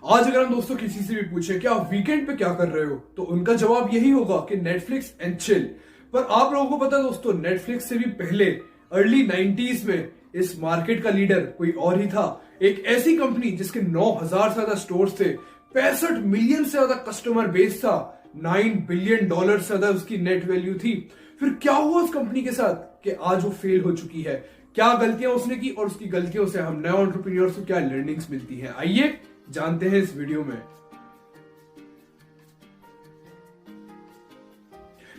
आज अगर हम दोस्तों किसी से भी पूछे कि आप वीकेंड पे क्या कर रहे हो, तो उनका जवाब यही होगा कि नेटफ्लिक्स एंड चिल। पर आप लोगों को पता है दोस्तों, नेटफ्लिक्स से भी पहले अर्ली 90s में इस मार्केट का लीडर कोई और ही था। एक ऐसी कंपनी जिसके 9000 से ज्यादा स्टोर्स थे, 65 मिलियन से ज्यादा कस्टमर बेस था, $9 बिलियन से ज्यादा उसकी नेट वैल्यू थी। फिर क्या हुआ उस कंपनी के साथ कि आज वो फेल हो चुकी है? क्या गलतियां उसने की और उसकी गलतियों से हम नए एंटरप्रेन्योर्स को क्या लर्निंग्स मिलती हैं, आइए जानते हैं इस वीडियो में।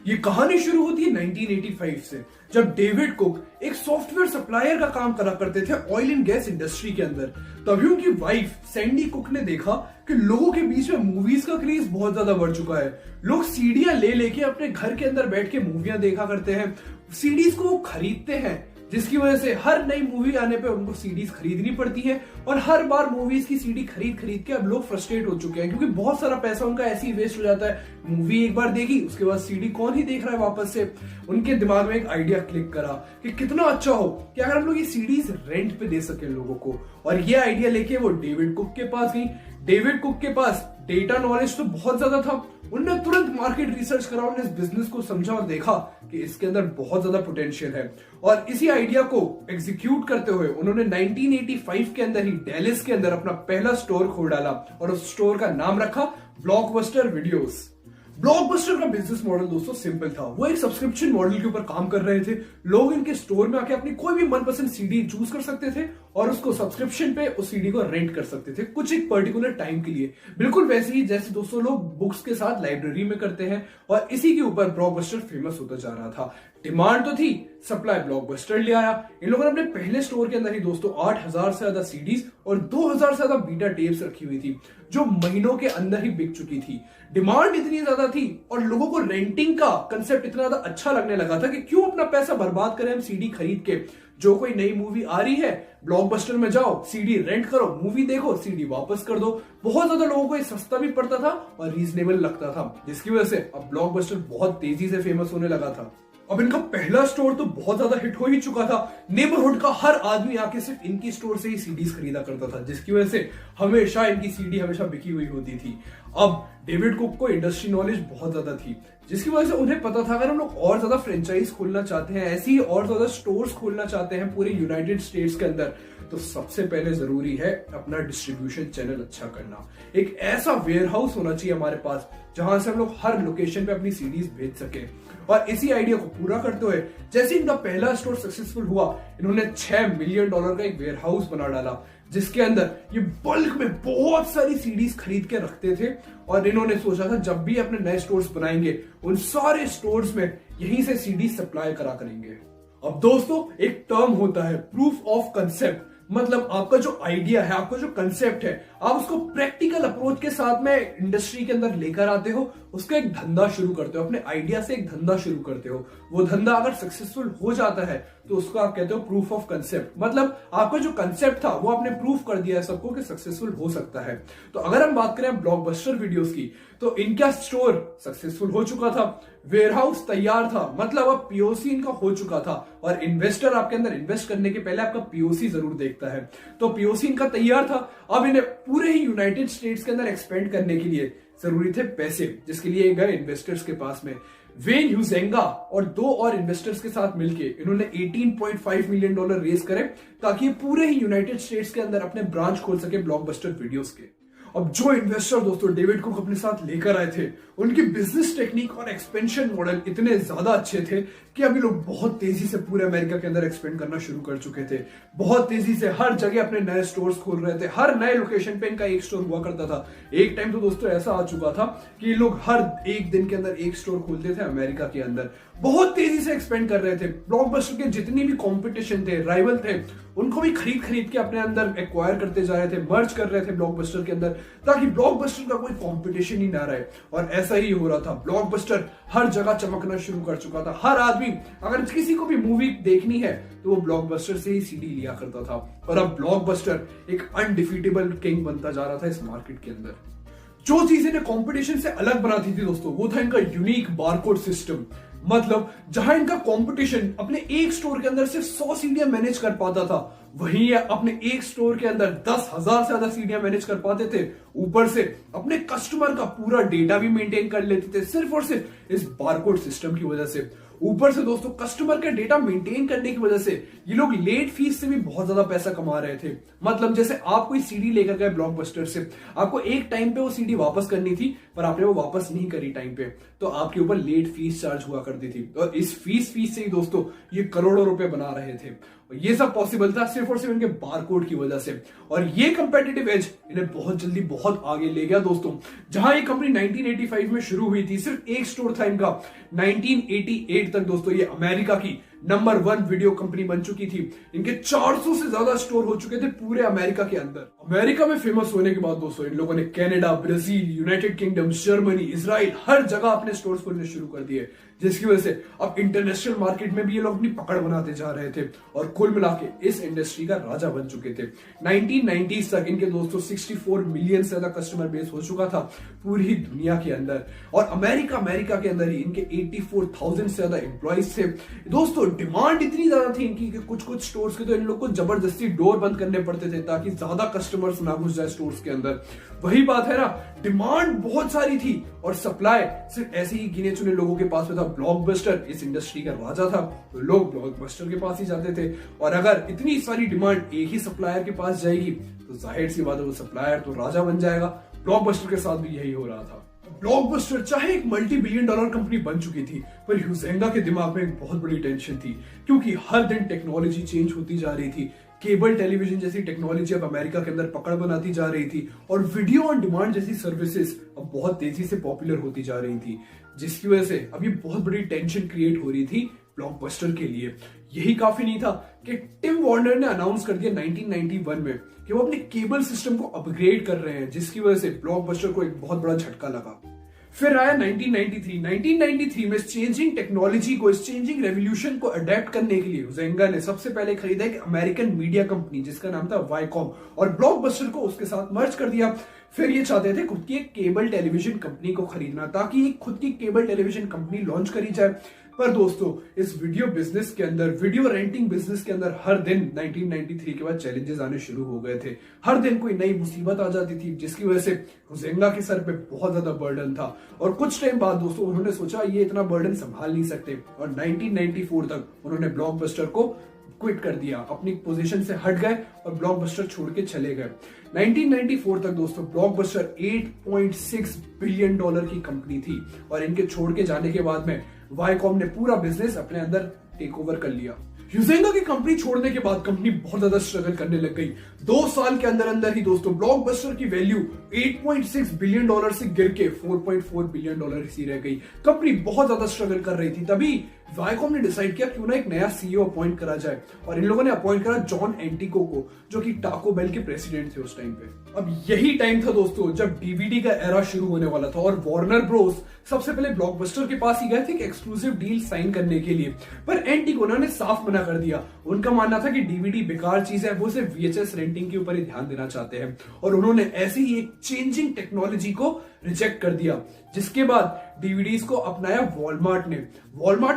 ये कहानी शुरू होती है 1985 से, जब डेविड कुक एक सॉफ्टवेयर सप्लायर का काम करा करते थे ऑयल एंड गैस इंडस्ट्री के अंदर। तभी उनकी वाइफ सैंडी कुक ने देखा कि लोगों के बीच में मूवीज का क्रेज बहुत ज्यादा बढ़ चुका है। लोग सीडियां ले लेके अपने घर के अंदर बैठ के मूवियां देखा करते हैं, सीडीज को वो खरीदते हैं, जिसकी वजह से हर नई मूवी आने पे उनको सीडीज खरीदनी पड़ती है। और हर बार मूवीज की सीडी खरीद खरीद के अब लोग फ्रस्ट्रेट हो चुके हैं, क्योंकि बहुत सारा पैसा उनका ऐसे ही वेस्ट हो जाता है। मूवी एक बार देखी, उसके बाद सीडी कौन ही देख रहा है वापस से। उनके दिमाग में एक आइडिया क्लिक करा कि कितना अच्छा हो कि अगर हम लोग ये सीडीज रेंट पे दे सके लोगों को। और ये आइडिया लेके वो डेविड कुक के पास गई। डेविड कुक के पास डेटा नॉलेज तो बहुत ज्यादा था। उन्होंने तुरंत मार्केट रिसर्च करा, उन्होंने इस बिजनेस को समझा और देखा कि इसके अंदर बहुत ज्यादा पोटेंशियल है। और इसी आइडिया को एग्जीक्यूट करते हुए उन्होंने 1985 के अंदर ही डेलिस के अंदर अपना पहला स्टोर खोल डाला और उस स्टोर का नाम रखा ब्लॉकबस्टर वीडियोस। ब्लॉकबस्टर का बिजनेस मॉडल दोस्तों सिंपल था। वो एक सब्सक्रिप्शन मॉडल के ऊपर काम कर रहे थे। लोग इनके स्टोर में आके अपनी कोई भी मनपसंद सीडी चूज कर सकते थे और उसको सब्सक्रिप्शन पे उस सीडी को रेंट कर सकते थे कुछ एक पर्टिकुलर टाइम के लिए। बिल्कुल वैसे ही जैसे दोस्तों लोग बुक्स के साथ लाइब्रेरी में करते हैं। और इसी के ऊपर ब्लॉकबस्टर फेमस होता जा रहा था। डिमांड तो थी, सप्लाई ब्लॉकबस्टर ले आया। इन लोगों ने अपने पहले स्टोर के अंदर ही दोस्तों 8000 से ज्यादा सीडीज और 2000 से ज्यादा बीटा टेप्स रखी हुई थी, जो महीनों के अंदर ही बिक चुकी थी। डिमांड इतनी ज्यादा थी और लोगों को रेंटिंग का कंसेप्ट इतना ज्यादा अच्छा लगने लगा था कि क्यों अपना पैसा बर्बाद करें हम सीडी खरीद के। जो कोई नई मूवी आ रही है, ब्लॉकबस्टर में जाओ, सीडी रेंट करो, मूवी देखो, सीडी वापस कर दो। बहुत ज्यादा लोगों को ये सस्ता भी पड़ता था और रीजनेबल लगता था, जिसकी वजह से अब ब्लॉकबस्टर बहुत तेजी से फेमस होने लगा था। अब इनका पहला स्टोर तो बहुत ज्यादा हिट हो ही चुका था। नेबरहुड का हर आदमी आके सिर्फ इनकी स्टोर से ही सीडीज खरीदा करता था, जिसकी वजह से हमेशा इनकी सीडी हमेशा बिकी हुई होती थी। अब डेविड कुक को इंडस्ट्री नॉलेज बहुत ज्यादा थी, जिसकी वजह से उन्हें पता था अगर हम लोग और ज्यादा फ्रेंचाइज खोलना चाहते हैं, ऐसी ही और ज्यादा स्टोर्स खोलना चाहते हैं पूरे यूनाइटेड स्टेट्स के अंदर, तो सबसे पहले जरूरी है अपना डिस्ट्रीब्यूशन चैनल अच्छा करना। एक ऐसा वेयर हाउस होना चाहिए हमारे पास जहां से हम लोग हर लोकेशन पे अपनी सीडीज भेज सके। और इसी आइडिया को पूरा करते हुए जैसे इनका पहला स्टोर सक्सेसफुल हुआ, इन्होंने $6 मिलियन का एक वेयर हाउस बना डाला, जिसके अंदर ये बल्क में बहुत सारी सीडीज खरीद के रखते थे। और इन्होंने सोचा था जब भी अपने नए स्टोर्स बनाएंगे, उन सारे स्टोर्स में यहीं से सीडी सप्लाई करा करेंगे। अब दोस्तों एक टर्म होता है प्रूफ ऑफ कंसेप्ट, मतलब आपका जो आइडिया है, आपका जो कंसेप्ट है, आप उसको प्रैक्टिकल अप्रोच के साथ में इंडस्ट्री के अंदर लेकर आते हो, उसका एक धंधा शुरू करते हो, अपने आइडिया से एक धंधा शुरू करते हो। वो धंधा अगर सक्सेसफुल हो जाता है तो उसको आप कहते हो प्रूफ ऑफ कंसेप्ट। मतलब आपका जो कंसेप्ट था वो आपने प्रूफ कर दिया है सबको कि सक्सेसफुल हो सकता है। तो अगर हम बात करें ब्लॉकबस्टर वीडियोस की, तो इनका स्टोर सक्सेसफुल हो चुका था, वेयरहाउस तैयार था, मतलब अब पीओसी इनका हो चुका था। और इन्वेस्टर आपके अंदर इन्वेस्ट करने के पहले आपका पीओसी जरूर देखता है। तो पीओसी इनका तैयार था। अब इन्हें पूरे ही यूनाइटेड स्टेट्स के अंदर एक्सपेंड करने के लिए जरूरी थे पैसे, जिसके लिए गए इन्वेस्टर्स के पास में। वेन ह्यूजेंगा और 2 और इन्वेस्टर्स के साथ मिलके इन्होंने $18.5 मिलियन रेज करे, ताकि पूरे ही यूनाइटेड स्टेट्स के अंदर अपने ब्रांच खोल सके ब्लॉकबस्टर वीडियोस के। अब जो इन्वेस्टर दोस्तों डेविड कुक अपने साथ लेकर आए थे, उनकी बिजनेस टेक्निक और एक्सपेंशन मॉडल इतने ज्यादा अच्छे थे कि अभी लोग बहुत तेजी से पूरे अमेरिका के अंदर एक्सपेंड करना शुरू कर चुके थे। बहुत तेजी से हर जगह अपने नए स्टोर्स खोल रहे थे। हर नए लोकेशन पे इनका एक स्टोर हुआ करता था। एक टाइम तो दोस्तों ऐसा आ चुका था कि लोग हर एक दिन के अंदर एक स्टोर खोलते थे अमेरिका के अंदर। बहुत तेजी से एक्सपेंड कर रहे थे। ब्लॉकबस्टर के जितनी भी कंपटीशन थे, राइवल थे, उनको भी खरीद खरीद के अपने अंदर एक्वायर करते जा रहे थे, मर्ज कर रहे थे ब्लॉकबस्टर के अंदर, ताकि ब्लॉकबस्टर का कोई कंपटीशन ही ना रहे। और ऐसा ही हो रहा था। ब्लॉकबस्टर हर जगह चमकना शुरू कर चुका था। हर आदमी अगर किसी को भी मूवी देखनी है तो वो ब्लॉकबस्टर से ही सीडी लिया करता था। और अब ब्लॉकबस्टर एक अनडिफीटेबल किंग बनता जा रहा था इस मार्केट के अंदर। जो चीज इन्हें कंपटीशन से अलग बनाती थी दोस्तों, वो था इनका यूनिक बारकोड सिस्टम। मतलब जहां इनका कंपटीशन अपने एक स्टोर के अंदर सिर्फ 100 सीढ़ियां मैनेज कर पाता था, वहीं ये अपने एक स्टोर के अंदर 10,000 से ज्यादा सीढ़ियां मैनेज कर पाते थे। ऊपर से अपने कस्टमर का पूरा डेटा भी मेंटेन कर लेते थे, सिर्फ और सिर्फ इस बारकोड सिस्टम की वजह से। ऊपर से दोस्तों कस्टमर का डेटा मेंटेन करने की वजह से ये लोग लेट फीस से भी बहुत ज्यादा पैसा कमा रहे थे। मतलब जैसे आप कोई सीडी लेकर गए ब्लॉकबस्टर से, आपको एक टाइम पे वो सीडी वापस करनी थी, पर आपने वो वापस नहीं करी टाइम पे, तो आपके ऊपर लेट फीस चार्ज हुआ करती थी। और इस फीस से ही दोस्तों ये करोड़ों रुपए बना रहे थे। और ये सब पॉसिबल था सिर्फ और सिर्फ इनके बारकोड की वजह से। और ये कंपेटिटिव एज इन्हें बहुत जल्दी बहुत आगे ले गया दोस्तों। जहां ये कंपनी 1985 में शुरू हुई थी, सिर्फ एक स्टोर था इनका, 1988 तक दोस्तों ये अमेरिका की नंबर 1 वीडियो कंपनी बन चुकी थी। इनके 400 से ज्यादा स्टोर हो चुके थे पूरे अमेरिका के अंदर। अमेरिका में फेमस होने के बाद दोस्तों इन लोगों ने Canada, Brazil, United Kingdom, Germany, Israel, हर जगह अपने स्टोर्स खोलने शुरू कर दिए, जिसकी वजह से अब इंटरनेशनल मार्केट में भी ये लोग अपनी पकड़ बनाते जा रहे थे और कुल मिला के इस इंडस्ट्री का राजा बन चुके थे। 1990s तक इनके दोस्तों 64 मिलियन से ज्यादा कस्टमर बेस हो चुका था पूरी दुनिया के अंदर। और अमेरिका के अंदर ही इनके 84,000 से ज्यादा एम्प्लॉइज थे दोस्तों। डिमांड इतनी ज्यादा थी इनकी कि कुछ स्टोर्स के तो इन लोग को जबरदस्ती डोर बंद करने पड़ते थे ताकि ज्यादा कस्टमर्स ना घुस जाए स्टोर्स के अंदर। वही बात है ना, डिमांड बहुत सारी थी और सप्लाई सिर्फ ऐसे ही गिने चुने लोगों के पास में था। ब्लॉकबस्टर इस इंडस्ट्री का राजा था, तो लोग ब्लॉकबस्टर के पास ही जाते थे। और अगर इतनी सारी डिमांड एक ही सप्लायर के पास जाएगी तो जाहिर सी बात है वो सप्लायर तो राजा बन जाएगा। ब्लॉकबस्टर के साथ भी यही हो रहा था। ब्लॉकबस्टर चाहे एक मल्टी बिलियन डॉलर कंपनी बन चुकी थी, पर ह्यूजेंगा के दिमाग में एक बहुत बड़ी टेंशन थी, क्योंकि हर दिन टेक्नोलॉजी चेंज होती जा रही थी। केबल टेलीविजन जैसी टेक्नोलॉजी अब अमेरिका के अंदर पकड़ बनाती जा रही थी और वीडियो ऑन डिमांड जैसी सर्विसेज अब बहुत तेजी से पॉपुलर होती जा रही थी, जिसकी वजह से अब ये बहुत बड़ी टेंशन क्रिएट हो रही थी ब्लॉकबस्टर के लिए। यही काफी नहीं था कि टिम वार्नर ने अनाउंस कर दिया 1991 में कि वो अपने केबल सिस्टम को अपग्रेड कर रहे हैं, जिसकी वजह से ब्लॉकबस्टर को एक बहुत बड़ा झटका लगा। फिर आया 1993 में इस चेंजिंग टेक्नोलॉजी को, इस चेंजिंग रेवोल्यूशन को अडेप्ट करने के लिए ह्यूजेंगा ने सबसे पहले खरीदा एक अमेरिकन मीडिया कंपनी जिसका नाम था वाईकॉम, और ब्लॉकबस्टर को उसके साथ मर्ज कर दिया। फिर ये चाहते थे खुद की एक केबल टेलीविजन कंपनी को खरीदना ताकि एक खुद की केबल टेलीविजन कंपनी लॉन्च करी जाए। पर दोस्तों इस वीडियो बिजनेस के अंदर, वीडियो रेंटिंग बिजनेस के अंदर हर दिन 1993 के बाद चैलेंजेस आने शुरू हो गए थे। हर दिन कोई नई मुसीबत आ जाती थी, जिसकी वजह से ह्यूजेंगा के सर पे बहुत ज्यादा बर्डन था। और कुछ टाइम बाद दोस्तों उन्होंने सोचा ये इतना बर्डन संभाल नहीं सकते, और 1994 तक उन्होंने ब्लॉकबस्टर को क्विट कर दिया, अपनी पोजीशन से हट गए और ब्लॉकबस्टर छोड़ के चले गए। 1994 तक दोस्तों ब्लॉकबस्टर 8.6 बिलियन डॉलर की कंपनी थी, और इनके छोड़ के जाने के बाद में वाईकॉम ने पूरा बिजनेस अपने अंदर टेक ओवर कर लिया। ह्यूजेंगा की कंपनी छोड़ने के बाद कंपनी बहुत ज्यादा स्ट्रगल करने लग गई। 2 साल के अंदर अंदर ही दोस्तों ब्लॉकबस्टर की वैल्यू 8.6 बिलियन डॉलर से गिर के 4.4 बिलियन डॉलर ही रह गई। कंपनी बहुत ज्यादा स्ट्रगल कर रही थी। तभी वाईकॉम ने डिसाइड किया क्यों ना एक नया सीईओ अपॉइंट करा जाए, और इन लोगों ने अपॉइंट करा जॉन एंटिको को, जो कि टाको बेल के प्रेसिडेंट थे उस टाइम पे। अब यही टाइम था दोस्तों जब डीवीडी का एरा शुरू होने वाला था, और वार्नर ब्रोस सबसे पहले ब्लॉकबस्टर के पास ही गए थे एक एक्सक्लूसिव डील साइन करने के लिए, पर एंटिको ने साफ मना कर दिया। उनका मानना था कि डीवीडी बेकार चीज है, वो सिर्फ वीएचएस रेंटिंग के ऊपर ही ध्यान देना चाहते हैं, और उन्होंने ऐसे ही एक चेंजिंग टेक्नोलॉजी को रिजेक्ट कर दिया। जिसके बाद डीवीडीज को अपनाया वॉलमार्ट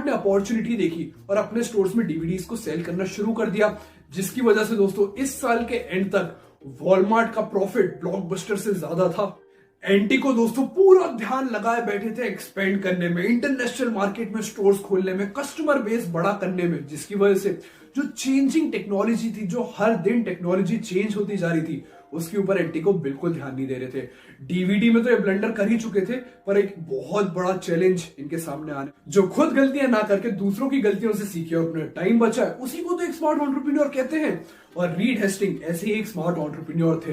ने अपॉर्चुनिटी देखी और अपने स्टोर्स में डीवीडीज को सेल करना शुरू कर दिया, जिसकी वजह से दोस्तों इस साल के एंड तक वॉलमार्ट का प्रॉफिट ब्लॉकबस्टर से ज्यादा था। एंटिको दोस्तों पूरा ध्यान लगाए बैठे थे एक्सपेंड करने में, इंटरनेशनल मार्केट में स्टोर्स खोलने में, कस्टमर बेस बड़ा करने में, जिसकी वजह से जो चेंजिंग टेक्नोलॉजी थी, जो हर दिन टेक्नोलॉजी चेंज होती जा रही थी, उसके ऊपर एंटिको बिल्कुल ध्यान नहीं दे रहे थे। डीवीडी में तो ये ब्लंडर कर ही चुके थे, पर एक बहुत बड़ा चैलेंज इनके सामने आने, जो खुद गलतियां ना करके दूसरों की गलतियों से सीखे और अपना टाइम बचाए, उसी को तो एक स्मार्ट एंटरप्रेन्योर कहते हैं। और रीड हेस्टिंग ऐसे ही एक स्मार्ट एंटरप्रेन्योर थे।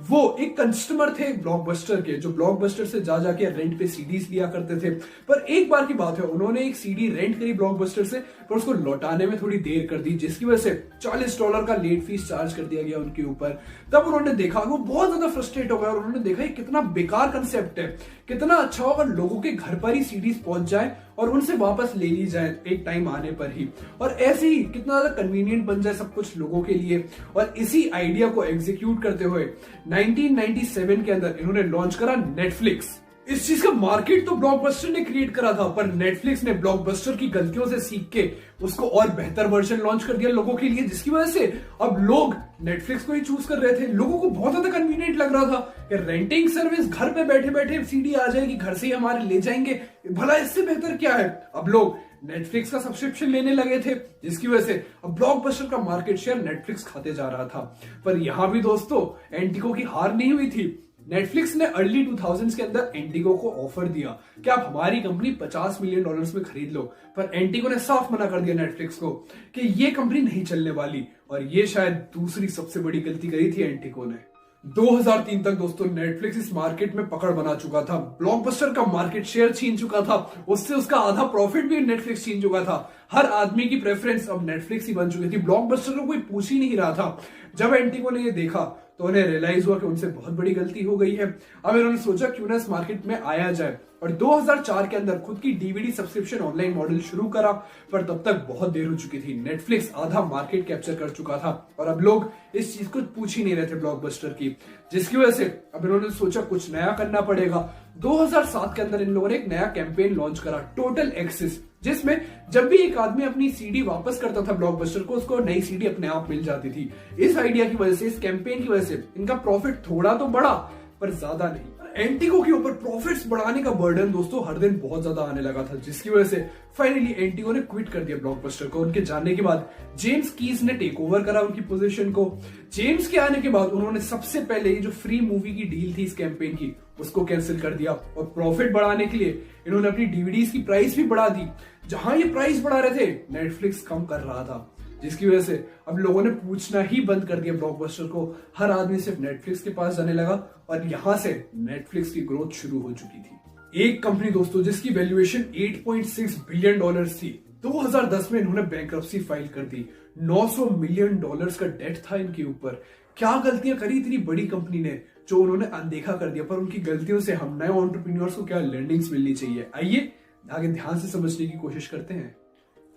वो एक कस्टमर थे ब्लॉकबस्टर के, जो ब्लॉकबस्टर से जा जाके रेंट पे सीडीज लिया करते थे। पर एक बार की बात है, उन्होंने एक सीडी रेंट करी ब्लॉकबस्टर से, पर उसको लौटाने में थोड़ी देर कर दी, जिसकी वजह से $40 का लेट फीस चार्ज कर दिया गया उनके ऊपर। तब उन्होंने देखा, वो बहुत ज्यादा फ्रस्ट्रेट हो गया और उन्होंने देखा कितना बेकार कंसेप्ट है, कितना अच्छा होगा लोगों के घर पर ही सीडीज पहुंच जाए और उनसे वापस ले ली जाए एक टाइम आने पर ही, और ऐसे ही कितना ज्यादा कन्वीनियंट बन जाए सब कुछ लोगों के लिए। और इसी आइडिया को एग्जीक्यूट करते हुए 1997 के अंदर इन्होंने लॉन्च करा नेटफ्लिक्स। इस चीज का मार्केट तो ब्लॉकबस्टर ने क्रिएट करा था, पर नेटफ्लिक्स ने ब्लॉकबस्टर की गलतियों से सीख के उसको और बेहतर वर्जन लॉन्च कर दिया लोगों के लिए, जिसकी वजह से अब लोग नेटफ्लिक्स को ही चूज कर रहे थे। लोगों को बहुत ज्यादा कन्वीनियंट लग रहा था कि रेंटिंग सर्विस, घर पे बैठे बैठे सीडी आ जाएगी, घर से ही हमारे ले जाएंगे, भला इससे बेहतर क्या है। अब लोग नेटफ्लिक्स का सब्सक्रिप्शन लेने लगे थे, जिसकी वजह से अब ब्लॉकबस्टर का मार्केट शेयर नेटफ्लिक्स खाते जा रहा था। पर यहां भी दोस्तों एंटिको की हार नहीं हुई थी। नेटफ्लिक्स ने अर्ली 2000s के अंदर एंटिको को ऑफर दिया कि आप हमारी कंपनी $50 मिलियन में खरीद लो, पर एंटिको ने साफ मना कर दिया नेटफ्लिक्स को कि ये कंपनी नहीं चलने वाली। और ये शायद दूसरी सबसे बड़ी गलती करी थी एंटिको ने। 2003 तक दोस्तों नेटफ्लिक्स इस मार्केट में पकड़ बना चुका था, ब्लॉकबस्टर का मार्केट शेयर छीन चुका था, उससे उसका आधा प्रॉफिट भी नेटफ्लिक्स छीन चुका था। हर आदमी की प्रेफरेंस अब नेटफ्लिक्स ही बन चुकी थी, ब्लॉकबस्टर को कोई पूछ ही नहीं रहा था। जब एंटिको ने ये देखा तो उन्हें रियलाइज हुआ कि उनसे बहुत बड़ी गलती हो गई है। अब इन्होंने सोचा क्यों ना इस मार्केट में आया जाए, और 2004 के अंदर खुद की डीवीडी सब्सक्रिप्शन ऑनलाइन मॉडल शुरू करा। पर तब तक बहुत देर हो चुकी थी, नेटफ्लिक्स आधा मार्केट कैप्चर कर चुका था और अब लोग इस चीज को पूछ ही नहीं रहे थे ब्लॉकबस्टर की, जिसकी वजह से अब इन्होंने सोचा कुछ नया करना पड़ेगा। 2007 के अंदर इन लोगों ने एक नया कैंपेन लॉन्च करा, टोटल एक्सेस, जिसमें जब भी एक आदमी अपनी सीडी वापस करता था ब्लॉकबस्टर को, उसको नई सीडी अपने आप मिल जाती थी। इस आइडिया की वजह से, इस कैंपेन की वजह से इनका प्रॉफिट थोड़ा तो बढ़ा, पर ज्यादा नहीं। एंटिको के ऊपर प्रॉफिट्स बढ़ाने का बर्डन दोस्तों हर दिन बहुत ज्यादा आने लगा था, जिसकी वजह से फाइनली एंटिको ने क्विट कर दिया ब्लॉकबस्टर को। उनके जाने के बाद जेम्स कीज ने टेक ओवर करा उनकी पोजीशन को। जेम्स के आने के बाद उन्होंने सबसे पहले ये जो फ्री मूवी की डील थी इस कैंपेन की, उसको कैंसिल कर दिया और प्रॉफिट बढ़ाने के लिए इन्होंने अपनी डीवीडीज की प्राइस भी बढ़ा दी। जहां ये प्राइस बढ़ा रहे थे, नेटफ्लिक्स कम कर रहा था, जिसकी वजह से अब लोगों ने पूछना ही बंद कर दिया ब्लॉकबस्टर को। हर आदमी सिर्फ नेटफ्लिक्स के पास जाने लगा और यहां से नेटफ्लिक्स की ग्रोथ शुरू हो चुकी थी। एक कंपनी दोस्तों जिसकी वैल्यूएशन $8.6 बिलियन थी, 2010 में इन्होंने बैंक्रप्सी फाइल कर दी। $900 मिलियन का डेट था इनके ऊपर। क्या गलतियां करी इतनी बड़ी कंपनी ने जो उन्होंने अनदेखा कर दिया, पर उनकी गलतियों से हम नए एंटरप्रेन्योर्स को क्या लर्निंग्स मिलनी चाहिए, आइए आगे ध्यान से समझने की कोशिश करते हैं।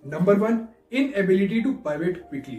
Number 1, inability to pivot quickly.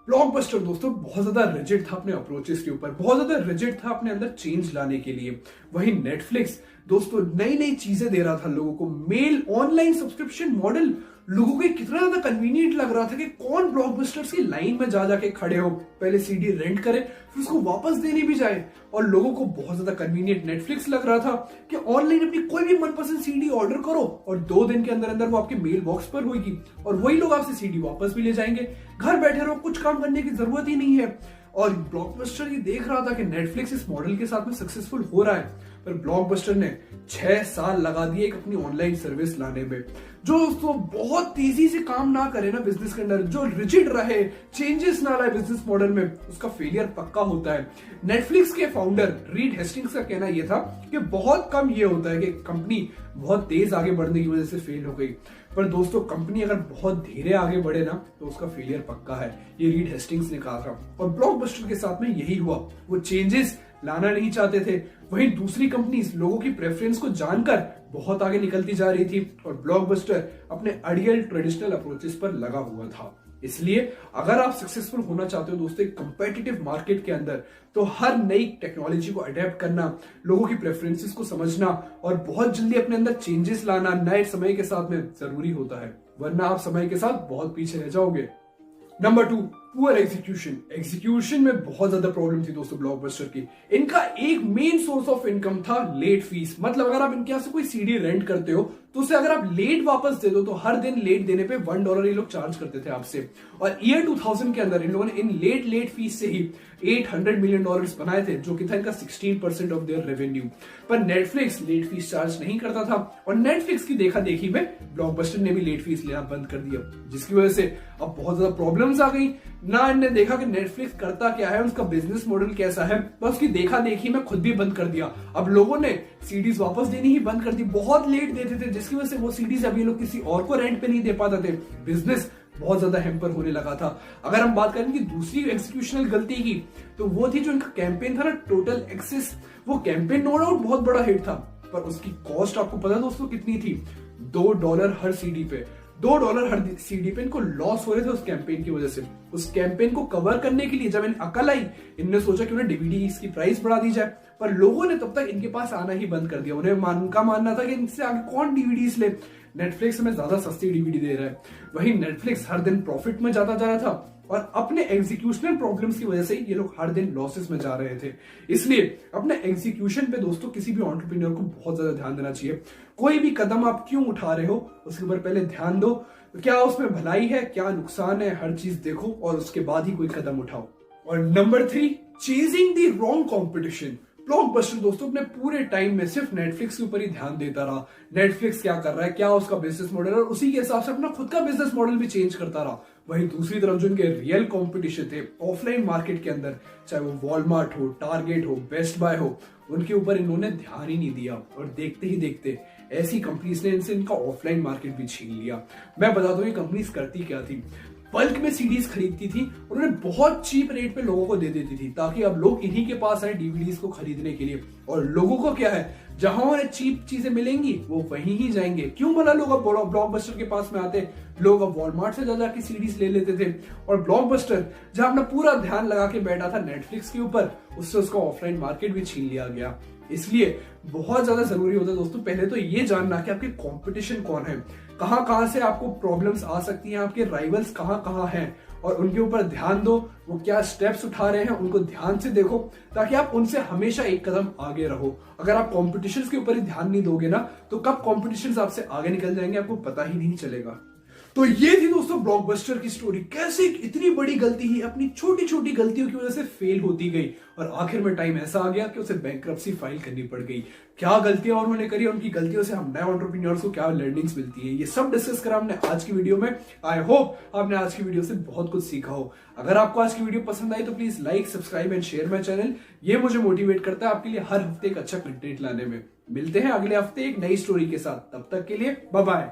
Blockbuster दोस्तों बहुत ज्यादा रिजिड था अपने अप्रोचेस के ऊपर, बहुत ज्यादा रिजिड था अपने अंदर चेंज लाने के लिए। वहीं नेटफ्लिक्स दोस्तों नई नई चीजें दे रहा था लोगों को। मेल ऑनलाइन सब्सक्रिप्शन मॉडल लोगों को कितना ज्यादा कन्वीनियंट लग रहा था कि कौन ब्लॉकबस्टर्स की लाइन में जा जाके खड़े हो, पहले सीडी रेंट करे फिर उसको वापस देने भी जाए। और लोगों को बहुत ज्यादा कन्वीनियंट नेटफ्लिक्स लग रहा था कि ऑनलाइन अपनी कोई भी मनपसंद सीडी ऑर्डर करो और 2 दिन के अंदर अंदर वो आपके मेल बॉक्स पर होगी और वही लोग आपसे सीडी वापस भी ले जाएंगे। घर बैठे रहो, कुछ काम करने की जरूरत ही नहीं है। और ब्लॉकबस्टर ये देख रहा था कि नेटफ्लिक्स इस मॉडल के साथ में सक्सेसफुल हो रहा है, पर ब्लॉकबस्टर ने 6 साल लगा दिए एक अपनी ऑनलाइन सर्विस लाने में। जो दोस्तों बहुत तेजी से काम ना करे ना बिजनेस के अंदर, जो रिजिड रहे, चेंजेस ना लाए बिजनेस मॉडल में, उसका फेलियर पक्का होता है। नेटफ्लिक्स के फाउंडर रीड हेस्टिंग्स का कहना यह था कि बहुत कम ये होता है कि कंपनी बहुत तेज आगे बढ़ने की वजह से फेल हो गई, पर दोस्तों कंपनी अगर बहुत धीरे आगे बढ़े ना तो उसका फेलियर पक्का है, ये रीड हेस्टिंग्स ने कहा था। और ब्लॉकबस्टर के साथ में यही हुआ, वो चेंजेस लाना नहीं चाहते थे। वहीं दूसरी कंपनीज लोगों की प्रेफरेंस को जानकर बहुत आगे निकलती जा रही थी और ब्लॉकबस्टर अपने अड़ियल ट्रेडिशनल अप्रोचेस पर लगा हुआ था। इसलिए अगर आप सक्सेसफुल होना चाहते हो दोस्तों एक कंपेटिटिव मार्केट के अंदर, तो हर नई टेक्नोलॉजी को अडेप्ट करना, लोगों की प्रेफरेंसेस को समझना और बहुत जल्दी अपने अंदर चेंजेस लाना नए समय के साथ में जरूरी होता है, वरना आप समय के साथ बहुत पीछे रह जाओगे। Number 2, poor execution. एग्जीक्यूशन में बहुत ज्यादा प्रॉब्लम थी दोस्तों ब्लॉकबस्टर की। इनका एक मेन सोर्स ऑफ इनकम था लेट फीस। मतलब अगर आप इनके यहाँ से कोई सीडी रेंट करते हो तो उसे अगर आप लेट वापस दे दो तो हर दिन लेट देने पे $1 ये लोग चार्ज करते थे आपसे। और ईयर 2000 के अंदर इन लोगों ने इन लेट फीस से ही $800 मिलियन बनाए थे, जो कि था इनका 16% ऑफ देयर रेवेन्यू। पर नेटफ्लिक्स लेट फीस चार्ज नहीं करता था और नेटफ्लिक्स की देखा देखी में ब्लॉकबस्टर ने भी लेट फीस लेना बंद कर दिया, जिसकी वजह से अब बहुत ज्यादा प्रॉब्लम्स आ गई। ना इन्हें देखा कि नेटफ्लिक्स करता क्या है, उसका बिजनेस मॉडल कैसा है, बस उसकी देखा देखी में खुद भी बंद कर दिया। अब लोगों ने सीडीज वापस देनी ही बंद कर दी, बहुत लेट देते थे, जिसकी वजह से वो सीडीज अभी लोग किसी और को रेंट पे नहीं दे पाते थे। बिजनेस बहुत ज्यादा हैम्पर होने लगा था। अगर हम बात करें कि दूसरी एग्जीक्यूशनल गलती की, तो वो थी जो इनका कैंपेन था ना टोटल एक्सेस। वो कैंपेन नो डाउट बहुत बड़ा हिट था, पर उसकी कॉस्ट आपको पता है दोस्तों कितनी थी? $2 हर सीडी पे। $2 हर सीडी पे इनको लॉस हो रहे थे उस कैंपेन की वजह से। उस कैंपेन को कवर करने के लिए जब इन अकल आई, इनने सोचा क्यों ना डीवीडी की प्राइस बढ़ा दी जाए। पर लोगों ने तब तक इनके पास आना ही बंद कर दिया। उनका मानना था कि इनसे आगे कौन डीवीडीज ले, नेटफ्लिक्स हमें ज्यादा सस्ती डीवीडी दे रहा है। वहीं नेटफ्लिक्स हर दिन प्रॉफिट में जाता जा रहा था और अपने एग्जीक्यूशनल प्रॉब्लम्स की वजह से ये लोग हर दिन लॉसेस में जा रहे थे। इसलिए अपने एग्जीक्यूशन पे दोस्तों किसी भी एंटरप्रेन्योर को बहुत ज्यादा ध्यान देना चाहिए। कोई भी कदम आप क्यों उठा रहे हो उसके ऊपर पहले ध्यान दो, क्या उसमें भलाई है, क्या नुकसान है, हर चीज देखो और उसके बाद ही कोई कदम उठाओ। और number 3, chasing the wrong competition. Blockbuster दोस्तों अपने पूरे टाइम में सिर्फ नेटफ्लिक्स के ऊपर ही ध्यान देता रहा। नेटफ्लिक्स क्या कर रहा है, क्या उसका बिजनेस मॉडल है, और उसी के हिसाब से अपना खुद का बिजनेस मॉडल भी चेंज करता रहा। वहीं दूसरी तरफ जो इनके रियल कंपटीशन थे ऑफलाइन मार्केट के अंदर, चाहे वो वॉलमार्ट हो, टारगेट हो, बेस्ट बाय हो, उनके ऊपर इन्होंने ध्यान ही नहीं दिया और देखते ही देखते ऐसी कंपनीज ने इनसे इनका ऑफलाइन मार्केट भी छीन लिया। मैं बता दूं ये कंपनीज करती क्या थी, बल्क में सीडीज खरीदती थी, उन्होंने बहुत चीप रेट पे लोगों को दे देती थी ताकि अब लोग इन्हीं के पास आए डीवीडीज को खरीदने के लिए। और लोगों को क्या है, जहां उन्हें चीप चीजें मिलेंगी वो वहीं ही जाएंगे। क्यों भला लोग अब ब्लॉकबस्टर के पास में आते, लोग अब वॉलमार्ट से ज्यादा की सीडीज ले लेते थे। और ब्लॉकबस्टर जहां अपना पूरा ध्यान लगा के बैठा था नेटफ्लिक्स के ऊपर, उससे उसका ऑफलाइन मार्केट भी छीन लिया गया। इसलिए बहुत ज्यादा जरूरी होता है दोस्तों पहले तो ये जानना कि आपके कंपटीशन कौन है, कहां कहां से आपको प्रॉब्लम्स आ सकती हैं, आपके राइवल्स कहां कहां हैं, और उनके ऊपर ध्यान दो। वो क्या स्टेप्स उठा रहे हैं उनको ध्यान से देखो ताकि आप उनसे हमेशा एक कदम आगे रहो। अगर आप कॉम्पिटिशन के ऊपर ही ध्यान नहीं दोगे ना तो कब कॉम्पिटिशन आपसे आगे निकल जाएंगे आपको पता ही नहीं चलेगा। तो ये थी दोस्तों ब्लॉकबस्टर की स्टोरी, कैसे एक इतनी बड़ी गलती ही अपनी छोटी छोटी गलतियों की वजह से फेल होती गई और आखिर में टाइम ऐसा आ गया कि उसे बैंकरप्सी फाइल करनी पड़ गई। क्या गलतियां उन्होंने करी, उनकी गलतियों से हम नए एंटरप्रेन्योर्स को क्या लर्निंग्स मिलती है, ये सब डिस्कस करा हमने आज की वीडियो में। आई होप आपने आज की वीडियो से बहुत कुछ सीखा हो। अगर आपको आज की वीडियो पसंद आई तो please like, subscribe and share my channel. ये मुझे मोटिवेट करता है आपके लिए हर हफ्ते एक अच्छा कंटेंट लाने में। मिलते हैं अगले हफ्ते एक नई स्टोरी के साथ, तब तक के लिए बाय बाय।